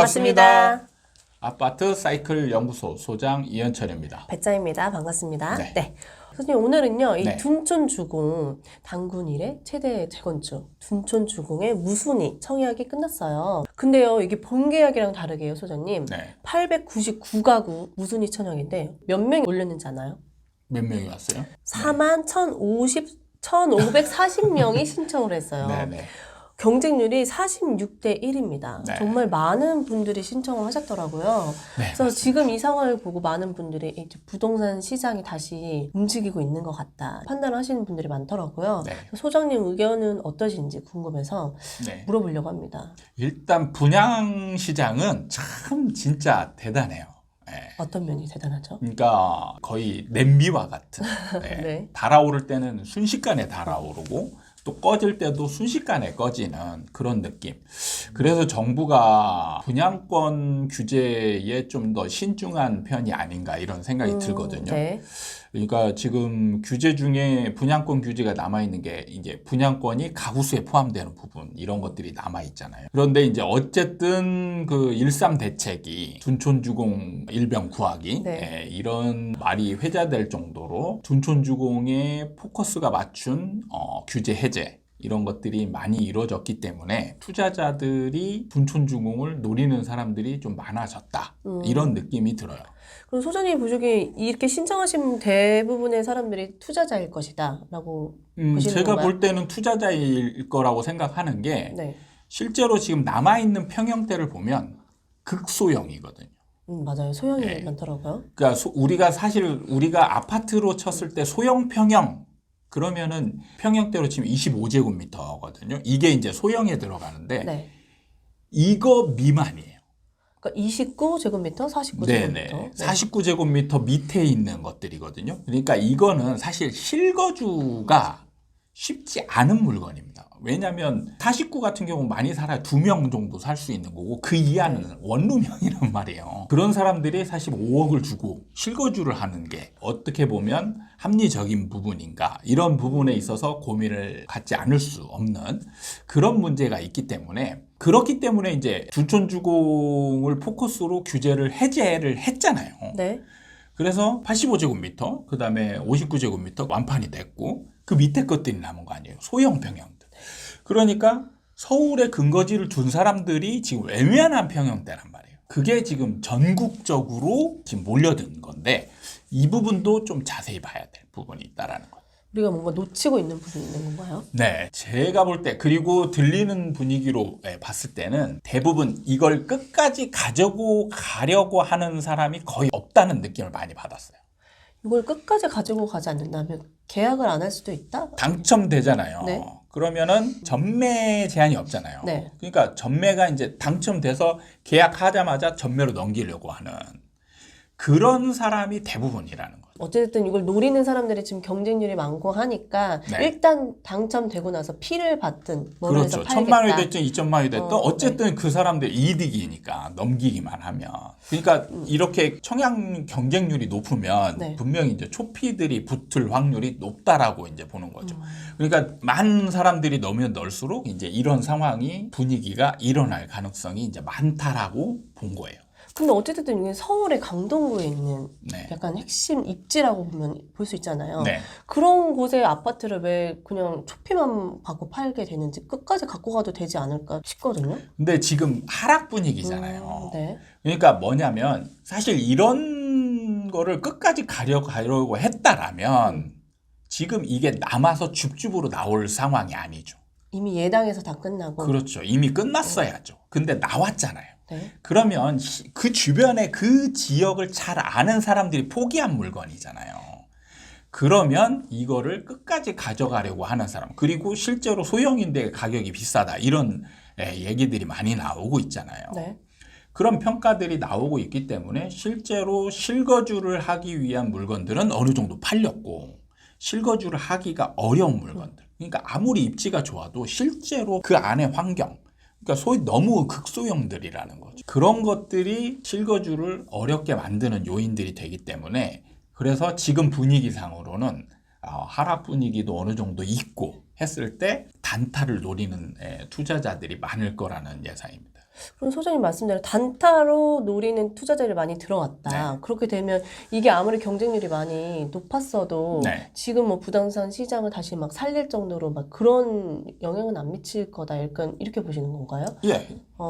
반갑습니다. 아파트 사이클 연구소 소장 이현철입니다. 배짜입니다. 반갑습니다. 네. 네. 선생님 오늘은요. 이 네. 둔촌주공 단군 이래 최대 재건축 둔촌주공의 무순위 청약이 끝났어요. 근데요 이게 본계약이랑 다르게요 소장님. 네. 899가구 무순위 청약인데 몇 명이 올렸는지 아나요? 몇 명이 왔어요? 41,540명이 신청을 했어요. 네네. 경쟁률이 46대 1입니다. 네. 정말 많은 분들이 신청을 하셨더라고요. 네, 그래서 맞습니다. 지금 이 상황을 보고 많은 분들이 이제 부동산 시장이 다시 움직이고 있는 것 같다 판단을 하시는 분들이 많더라고요. 네. 소장님 의견은 어떠신지 궁금해서 네. 물어보려고 합니다. 일단 분양 시장은 참 진짜 대단해요. 네. 어떤 면이 대단하죠? 그러니까 거의 냄비와 같은. 네. 네. 달아오를 때는 순식간에 달아오르고 또 꺼질 때도 순식간에 꺼지는 그런 느낌. 그래서 정부가 분양권 규제에 좀 더 신중한 편이 아닌가 이런 생각이 들거든요. 네. 그러니까 지금 규제 중에 분양권 규제가 남아있는 게 이제 분양권이 가구수에 포함되는 부분 이런 것들이 남아있잖아요. 그런데 이제 어쨌든 그 1.3 대책이 둔촌주공 일병 구하기 네. 이런 말이 회자될 정도로 둔촌주공에 포커스가 맞춘 규제 해제 이런 것들이 많이 이루어졌기 때문에 투자자들이 둔촌주공을 노리는 사람들이 좀 많아졌다. 이런 느낌이 들어요. 그럼 소장님 보시기에 이렇게 신청하신 대부분의 사람들이 투자자일 것이다 라고 보시는 제가 건가요? 볼 때는 투자자일 거라고 생각하는 게 네. 실제로 지금 남아있는 평형대를 보면 극소형이거든요. 맞아요. 소형이 네. 많더라고요. 그러니까 우리가 아파트로 쳤을 때 소형 평형 그러면은 평형대로 치면 25제곱미터거든요. 이게 이제 소형에 들어가는데 네. 이거 미만이에요. 그러니까 29제곱미터, 49제곱미터. 네네. 49제곱미터 밑에 있는 것들이거든요. 그러니까 이거는 사실 실거주가 쉽지 않은 물건입니다. 왜냐하면 49 같은 경우 많이 살아야 2명 정도 살 수 있는 거고 그 이하는 원룸형이란 말이에요. 그런 사람들이 사실 5억을 주고 실거주를 하는 게 어떻게 보면 합리적인 부분인가 이런 부분에 있어서 고민을 갖지 않을 수 없는 그런 문제가 있기 때문에 그렇기 때문에 이제 둔촌주공을 포커스로 규제를 해제를 했잖아요. 네. 그래서 85제곱미터, 그 다음에 59제곱미터 완판이 됐고 그 밑에 것들이 남은 거 아니에요. 소형 평형들. 그러니까 서울에 근거지를 둔 사람들이 지금 애매한 평형대란 말이에요. 그게 지금 전국적으로 지금 몰려든 건데 이 부분도 좀 자세히 봐야 될 부분이 있다라는 거예요. 우리가 뭔가 놓치고 있는 부분이 있는 건가요? 네, 제가 볼 때 그리고 들리는 분위기로 봤을 때는 대부분 이걸 끝까지 가지고 가려고 하는 사람이 거의 없다는 느낌을 많이 받았어요. 이걸 끝까지 가지고 가지 않는다면 계약을 안 할 수도 있다? 당첨되잖아요. 네. 그러면은 전매 제한이 없잖아요. 네. 그러니까 전매가 이제 당첨돼서 계약하자마자 전매로 넘기려고 하는 그런 사람이 대부분이라는 거예요. 어쨌든 이걸 노리는 사람들이 지금 경쟁률이 많고 하니까 네. 일단 당첨되고 나서 피를 받든 뭐를 해서 그렇죠. 팔겠다. 1,000만 원이 됐든 2,000만 원이 됐든 어쨌든 그 사람들 이득이니까 넘기기만 하면. 그러니까 이렇게 청약 경쟁률이 높으면 네. 분명히 이제 초피들이 붙을 확률이 높다라고 이제 보는 거죠. 그러니까 많은 사람들이 넣으면 넣을수록 이제 이런 상황이 분위기가 일어날 가능성이 이제 많다라고 본 거예요. 근데 어쨌든 이게 서울의 강동구에 있는 네. 약간 핵심 입지라고 볼 수 있잖아요. 네. 그런 곳에 아파트를 왜 그냥 초피만 받고 팔게 되는지 끝까지 갖고 가도 되지 않을까 싶거든요. 근데 지금 하락 분위기잖아요. 네. 그러니까 뭐냐면 사실 이런 거를 끝까지 가려고 했다라면 지금 이게 남아서 줍줍으로 나올 상황이 아니죠. 이미 예당에서 다 끝나고. 그렇죠. 이미 끝났어야죠. 근데 나왔잖아요. 네. 그러면 그 주변에 그 지역을 잘 아는 사람들이 포기한 물건이잖아요. 그러면 이거를 끝까지 가져가려고 하는 사람 그리고 실제로 소형인데 가격이 비싸다 이런 얘기들이 많이 나오고 있잖아요. 네. 그런 평가들이 나오고 있기 때문에 실제로 실거주를 하기 위한 물건들은 어느 정도 팔렸고 실거주를 하기가 어려운 물건들 그러니까 아무리 입지가 좋아도 실제로 그 안의 환경 그러니까 소위 너무 극소형들이라는 거죠. 그런 것들이 실거주를 어렵게 만드는 요인들이 되기 때문에 그래서 지금 분위기상으로는 하락 분위기도 어느 정도 있고 했을 때 단타를 노리는 투자자들이 많을 거라는 예상입니다. 그럼 소장님 말씀대로 단타로 노리는 투자자들이 많이 들어왔다. 네. 그렇게 되면 이게 아무리 경쟁률이 많이 높았어도 네. 지금 뭐 부동산 시장을 다시 막 살릴 정도로 막 그런 영향은 안 미칠 거다. 약간 이렇게 보시는 건가요? 예.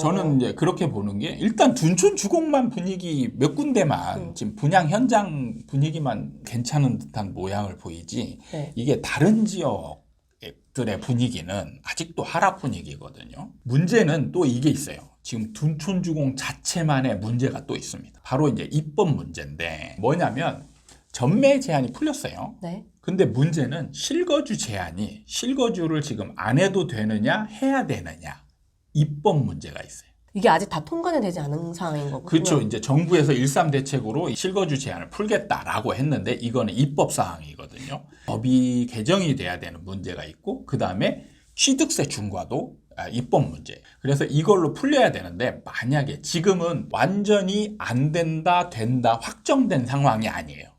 저는 이제 그렇게 보는 게 일단 둔촌 주공만 분위기 몇 군데만 지금 분양 현장 분위기만 괜찮은 듯한 모양을 보이지 네. 이게 다른 지역들의 분위기는 아직도 하락 분위기거든요. 문제는 또 이게 있어요. 지금 둔촌 주공 자체만의 문제가 또 있습니다. 바로 이제 입법 문제인데 뭐냐면 전매 제한이 풀렸어요. 네. 근데 문제는 실거주 제한이 실거주를 지금 안 해도 되느냐 해야 되느냐 입법 문제가 있어요. 이게 아직 다 통과는 되지 않은 상황인 거군요. 그렇죠. 이제 정부에서 1.3 대책으로 실거주 제한을 풀겠다라고 했는데 이거는 입법 사항이거든요. 법이 개정이 돼야 되는 문제가 있고 그다음에 취득세 중과도 입법 문제. 그래서 이걸로 풀려야 되는데 만약에 지금은 완전히 안 된다, 된다 확정된 상황이 아니에요.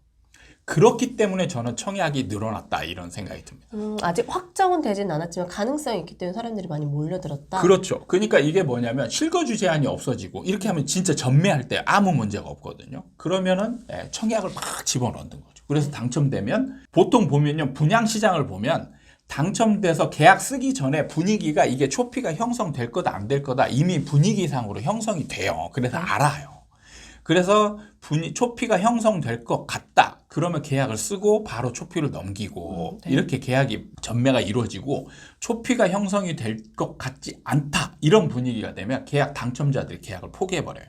그렇기 때문에 저는 청약이 늘어났다 이런 생각이 듭니다. 아직 확정은 되진 않았지만 가능성이 있기 때문에 사람들이 많이 몰려들었다. 그렇죠. 그러니까 이게 뭐냐면 실거주 제한이 없어지고 이렇게 하면 진짜 전매할 때 아무 문제가 없거든요. 그러면은 청약을 막 집어넣는 거죠. 그래서 당첨되면 보통 보면요. 분양시장을 보면 당첨돼서 계약 쓰기 전에 분위기가 이게 초피가 형성될 거다 안 될 거다 이미 분위기상으로 형성이 돼요. 그래서 알아요. 그래서 초피가 형성될 것 같다. 그러면 계약을 쓰고 바로 초피를 넘기고 네. 이렇게 계약이 전매가 이루어지고 초피가 형성이 될 것 같지 않다. 이런 분위기가 되면 계약 당첨자들이 계약을 포기해버려요.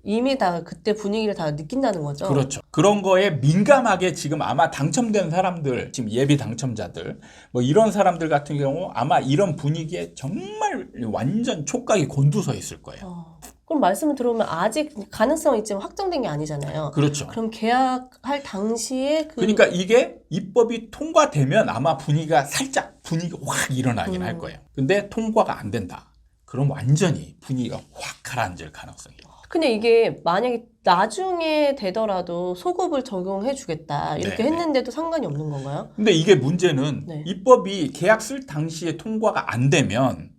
이미 다 그때 분위기를 다 느낀다는 거죠. 그렇죠. 그런 거에 민감하게 지금 아마 당첨된 사람들, 지금 예비 당첨자들, 뭐 이런 사람들 같은 경우 아마 이런 분위기에 정말 완전 촉각이 곤두서 있을 거예요. 그럼 말씀을 들어보면 아직 가능성이 있지만 확정된 게 아니잖아요. 그렇죠. 그럼 계약할 당시에 그러니까 이게 입법이 통과되면 아마 분위기가 살짝 확 일어나긴 할 거예요. 근데 통과가 안 된다. 그럼 완전히 분위기가 확 가라앉을 가능성이. 근데 이게 만약에 나중에 되더라도 소급을 적용해 주겠다 이렇게 네, 했는데도 상관이 없는 건가요? 근데 이게 문제는 네. 입법이 계약 쓸 당시에 통과가 안 되면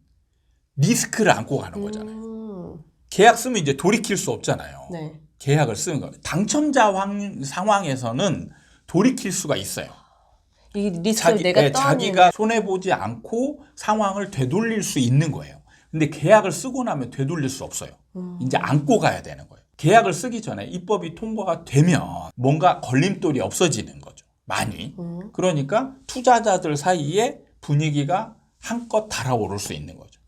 리스크를 안고 가는 거잖아요. 계약 쓰면 이제 돌이킬 수 없잖아요. 네. 계약을 쓰는 거. 당첨자 상황에서는 돌이킬 수가 있어요. 이 리스크를 내가 자기가 손해보지 않고 상황을 되돌릴 수 있는 거예요. 근데 계약을 쓰고 나면 되돌릴 수 없어요. 이제 안고 가야 되는 거예요. 계약을 쓰기 전에 입법이 통과가 되면 뭔가 걸림돌이 없어지는 거죠. 많이. 그러니까 투자자들 사이에 분위기가 한껏 달아오를 수 있는 거죠.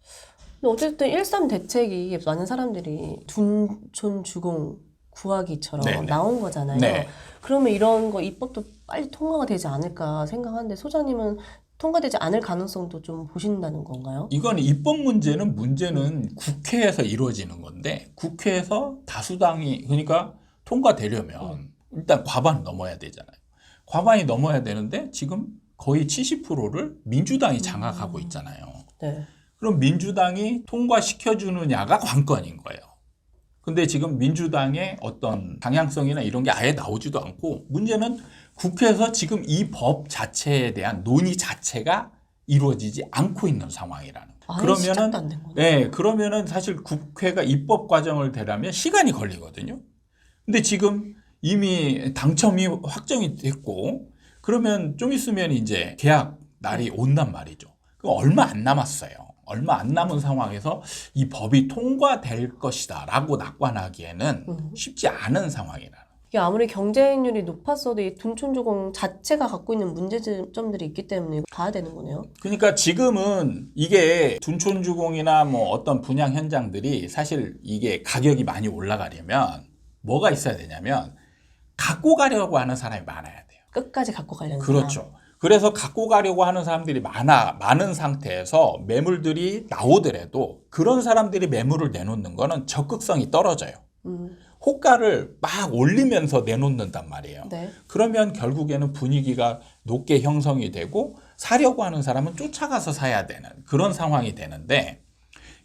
근데 어쨌든 1.3 대책이 많은 사람들이 둔촌 주공 구하기처럼 네네. 나온 거잖아요. 네. 그러면 이런 거 입법도 빨리 통과가 되지 않을까 생각하는데 소장님은 통과되지 않을 가능성도 좀 보신다는 건가요? 이건 입법 문제는 국회에서 이루어지는 건데 국회에서 다수당이 그러니까 통과되려면 일단 과반 넘어야 되잖아요. 과반이 넘어야 되는데 지금 거의 70%를 민주당이 장악하고 있잖아요. 네. 그럼 민주당이 통과시켜주느냐가 관건인 거예요. 근데 지금 민주당의 어떤 방향성이나 이런 게 아예 나오지도 않고 문제는 국회에서 지금 이 법 자체에 대한 논의 자체가 이루어지지 않고 있는 상황이라는 거예요. 시작도 안 된 거네. 네, 그러면은 사실 국회가 입법 과정을 되려면 시간이 걸리거든요. 근데 지금 이미 당첨이 확정이 됐고 그러면 좀 있으면 이제 계약 날이 온단 말이죠. 그럼 얼마 안 남았어요. 얼마 안 남은 상황에서 이 법이 통과될 것이다 라고 낙관하기에는 쉽지 않은 상황이라는. 이게 아무리 경쟁률이 높았어도 이 둔촌주공 자체가 갖고 있는 문제점들이 있기 때문에 봐야 되는 거네요. 그러니까 지금은 이게 둔촌주공이나 뭐 어떤 분양 현장들이 사실 이게 가격이 많이 올라가려면 뭐가 있어야 되냐면 갖고 가려고 하는 사람이 많아야 돼요. 끝까지 갖고 가려는 그렇죠. 그래서 갖고 가려고 하는 사람들이 많은 상태에서 매물들이 나오더라도 그런 사람들이 매물을 내놓는 거는 적극성이 떨어져요. 호가를 막 올리면서 내놓는단 말이에요. 네. 그러면 결국에는 분위기가 높게 형성이 되고 사려고 하는 사람은 쫓아가서 사야 되는 그런 상황이 되는데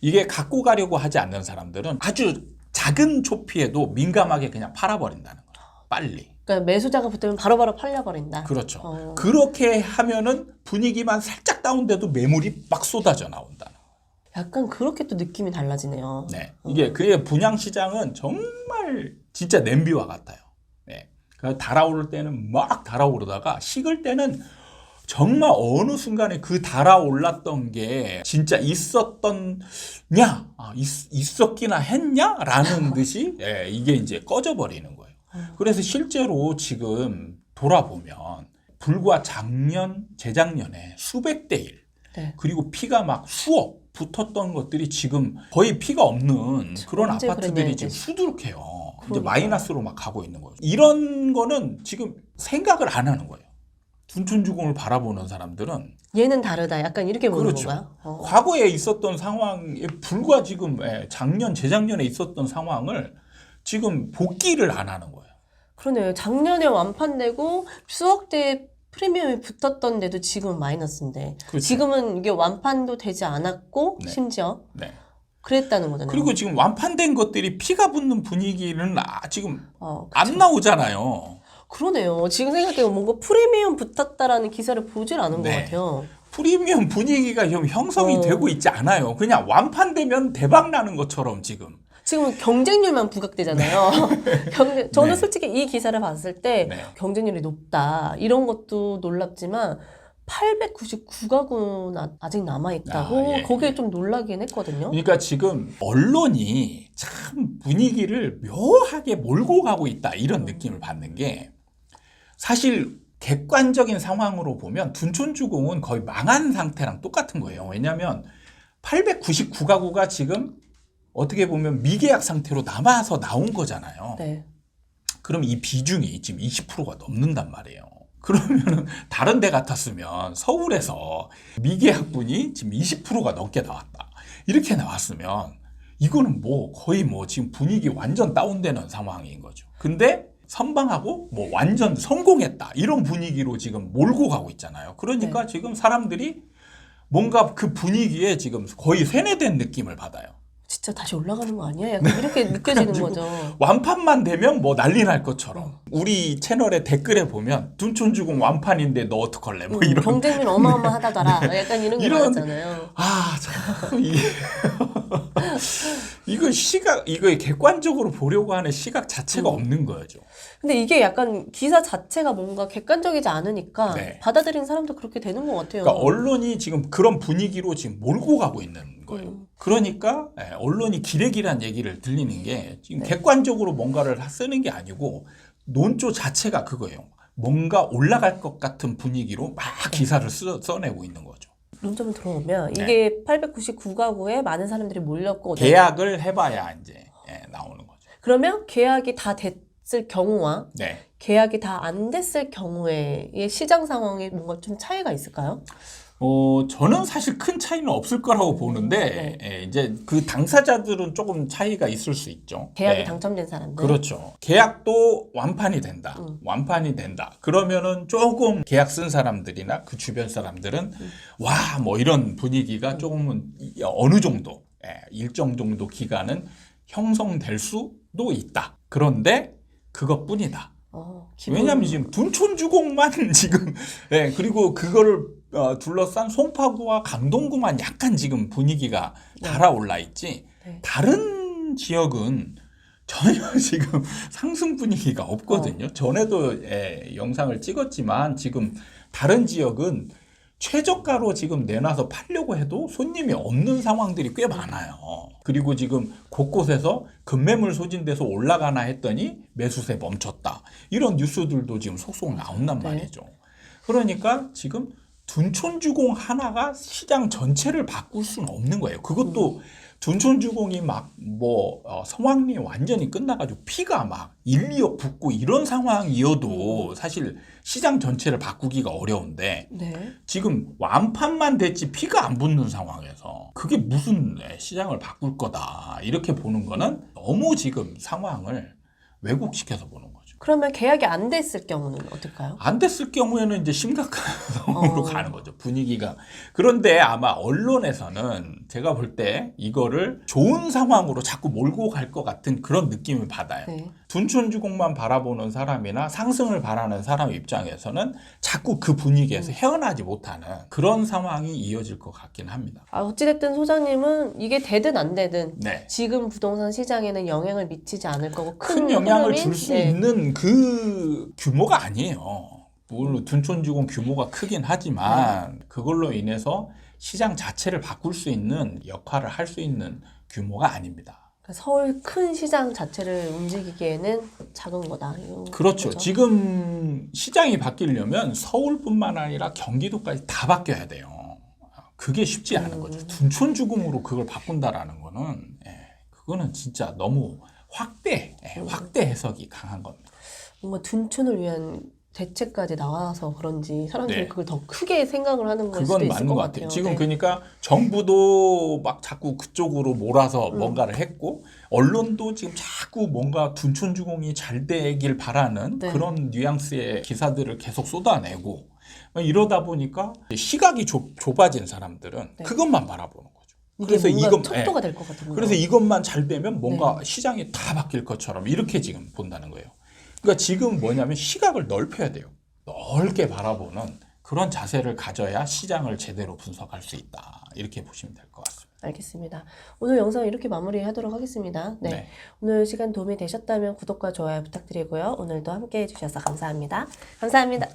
이게 갖고 가려고 하지 않는 사람들은 아주 작은 초피에도 민감하게 그냥 팔아버린다는 거예요. 빨리. 그러니까 매수자가 붙으면 바로바로 팔려버린다. 그렇죠. 그렇게 하면은 분위기만 살짝 다운돼도 매물이 막 쏟아져 나온다는 거예요. 약간 그렇게 또 느낌이 달라지네요. 네. 이게 그의 분양 시장은 정말 진짜 냄비와 같아요. 네. 그 달아오를 때는 막 달아오르다가 식을 때는 정말 어느 순간에 그 달아올랐던 게 진짜 있었기나 했냐라는 듯이 예, 이게 이제 꺼져버리는 거예요. 그래서 실제로 지금 돌아보면 불과 작년, 재작년에 수백 대 일, 네. 그리고 피가 막 수억 붙었던 것들이 지금 거의 피가 없는 그런 언제 아파트들이 그랬냐, 지금 이제. 수두룩해요. 이제 그러니까요. 마이너스로 막 가고 있는 거죠. 이런 거는 지금 생각을 안 하는 거예요. 둔촌주공을 바라보는 사람들은 얘는 다르다. 약간 이렇게 보는 그렇죠. 건가요? 과거에 있었던 상황에 불과 지금 작년, 재작년에 있었던 상황을 지금 복귀를 안 하는 거예요. 그러네요. 작년에 완판되고 수억대 프리미엄이 붙었던데도 지금은 마이너스인데 그렇죠. 지금은 이게 완판도 되지 않았고 네. 심지어 네. 그랬다는 거잖아요. 그리고 지금 완판된 것들이 피가 붙는 분위기는 지금 그쵸. 안 나오잖아요. 그러네요. 지금 생각해보면 뭔가 프리미엄 붙었다라는 기사를 보질 않은 네. 것 같아요. 프리미엄 분위기가 좀 형성이 되고 있지 않아요. 그냥 완판되면 대박 나는 것처럼 지금. 지금 경쟁률만 부각되잖아요. 저는 네. 솔직히 이 기사를 봤을 때 네. 경쟁률이 높다 이런 것도 놀랍지만 899가구나 아직 남아있다고 예. 거기에 좀 놀라긴 했거든요. 그러니까 지금 언론이 참 분위기를 묘하게 몰고 가고 있다 이런 느낌을 받는 게 사실 객관적인 상황으로 보면 둔촌주공은 거의 망한 상태랑 똑같은 거예요. 왜냐하면 899가구가 지금 어떻게 보면 미계약 상태로 남아서 나온 거잖아요. 네. 그럼 이 비중이 지금 20%가 넘는단 말이에요. 그러면은 다른 데 같았으면 서울에서 미계약분이 지금 20%가 넘게 나왔다. 이렇게 나왔으면 이거는 뭐 거의 뭐 지금 분위기 완전 다운되는 상황인 거죠. 근데 선방하고 뭐 완전 성공했다. 이런 분위기로 지금 몰고 가고 있잖아요. 그러니까 지금 사람들이 뭔가 그 분위기에 지금 거의 세뇌된 느낌을 받아요. 진짜 다시 올라가는 거 아니야? 약간 이렇게 느껴지는 그래가지고 거죠. 완판만 되면 뭐 난리 날 것처럼 우리 채널에 댓글에 보면 둔촌주공 완판인데 너 어떡할래? 뭐 이런 경쟁률 어마어마하다더라. 약간 이런 게 이런- 많았잖아요. 참 이게 이거 이거 객관적으로 보려고 하는 시각 자체가 없는 거죠. 근데 이게 약간 기사 자체가 뭔가 객관적이지 않으니까 네. 받아들이는 사람도 그렇게 되는 것 같아요. 그러니까 언론이 지금 그런 분위기로 지금 몰고 가고 있는 거예요. 그러니까 언론이 기레기란 얘기를 들리는 게 지금 객관적으로 뭔가를 쓰는 게 아니고 논조 자체가 그거예요. 뭔가 올라갈 것 같은 분위기로 막 기사를 써내고 있는 거죠. 논점을 들어보면 이게 899가구에 많은 사람들이 몰렸고 계약을 해봐야 이제 나오는 거죠. 그러면 계약이 다 됐을 경우와 네. 계약이 다 안 됐을 경우에의 시장 상황에 뭔가 좀 차이가 있을까요? 저는 사실 큰 차이는 없을 거라고 보는데, 이제 그 당사자들은 조금 차이가 있을 수 있죠. 계약이 당첨된 사람들. 그렇죠. 계약도 완판이 된다. 완판이 된다. 그러면은 조금 계약 쓴 사람들이나 그 주변 사람들은 와, 뭐 이런 분위기가 조금은 어느 정도, 일정 정도 기간은 형성될 수도 있다. 그런데 그것뿐이다. 왜냐하면 지금 둔촌주공만 지금 그리고 그거를 둘러싼 송파구와 강동구만 약간 지금 분위기가 달아올라 있지 다른 지역은 전혀 지금 상승 분위기가 없거든요. 전에도 영상을 찍었지만 지금 다른 지역은 최저가로 지금 내놔서 팔려고 해도 손님이 없는 상황들이 꽤 많아요. 그리고 지금 곳곳에서 급매물 소진돼서 올라가나 했더니 매수세 멈췄다. 이런 뉴스들도 지금 속속 나온단 말이죠. 그러니까 지금 둔촌주공 하나가 시장 전체를 바꿀 수는 없는 거예요. 그것도 둔촌주공이 막 성황리 완전히 끝나가지고 피가 막 1, 2억 붙고 이런 상황이어도 사실 시장 전체를 바꾸기가 어려운데 지금 완판만 됐지 피가 안 붙는 상황에서 그게 무슨 시장을 바꿀 거다 이렇게 보는 거는 너무 지금 상황을 왜곡시켜서 보는 거죠. 그러면 계약이 안 됐을 경우는 어떨까요? 안 됐을 경우에는 이제 심각한 상황으로 가는 거죠. 분위기가. 그런데 아마 언론에서는 제가 볼 때 이거를 좋은 상황으로 자꾸 몰고 갈 것 같은 그런 느낌을 받아요. 둔촌주공만 바라보는 사람이나 상승을 바라는 사람 입장에서는 자꾸 그 분위기에서 헤어나지 못하는 그런 상황이 이어질 것 같긴 합니다. 어찌됐든 소장님은 이게 되든 안 되든 네. 지금 부동산 시장에는 영향을 미치지 않을 거고 큰 영향을 흐름이, 줄 수 네. 있는 그 규모가 아니에요. 물론 둔촌주공 규모가 크긴 하지만 그걸로 인해서 시장 자체를 바꿀 수 있는 역할을 할 수 있는 규모가 아닙니다. 서울 큰 시장 자체를 움직이기에는 작은 거다. 그렇죠. 거죠. 지금 시장이 바뀌려면 서울뿐만 아니라 경기도까지 다 바뀌어야 돼요. 그게 쉽지 않은 거죠. 둔촌주공으로 그걸 바꾼다라는 거는 그거는 진짜 너무 확대 해석이 강한 겁니다. 뭔가 둔촌을 위한 대책까지 나와서 그런지 사람들이 네. 그걸 더 크게 생각을 하는 걸 수도 그건 있을 맞는 것 것 같아요. 같아요. 지금 네. 그러니까 정부도 막 자꾸 그쪽으로 몰아서 뭔가를 했고 언론도 지금 자꾸 뭔가 둔촌주공이 잘 되길 바라는 네. 그런 뉘앙스의 기사들을 계속 쏟아내고 이러다 보니까 시각이 좁아진 사람들은 네. 그것만 바라보는 거죠. 이게 그래서 뭔가 척도가 될 것 같은 그래서 거예요. 이것만 잘 되면 뭔가 네. 시장이 다 바뀔 것처럼 이렇게 지금 본다는 거예요. 그러니까 지금 뭐냐면 시각을 넓혀야 돼요. 넓게 바라보는 그런 자세를 가져야 시장을 제대로 분석할 수 있다. 이렇게 보시면 될 것 같습니다. 알겠습니다. 오늘 영상 이렇게 마무리하도록 하겠습니다. 네. 네. 오늘 시간 도움이 되셨다면 구독과 좋아요 부탁드리고요. 오늘도 함께 해주셔서 감사합니다. 감사합니다.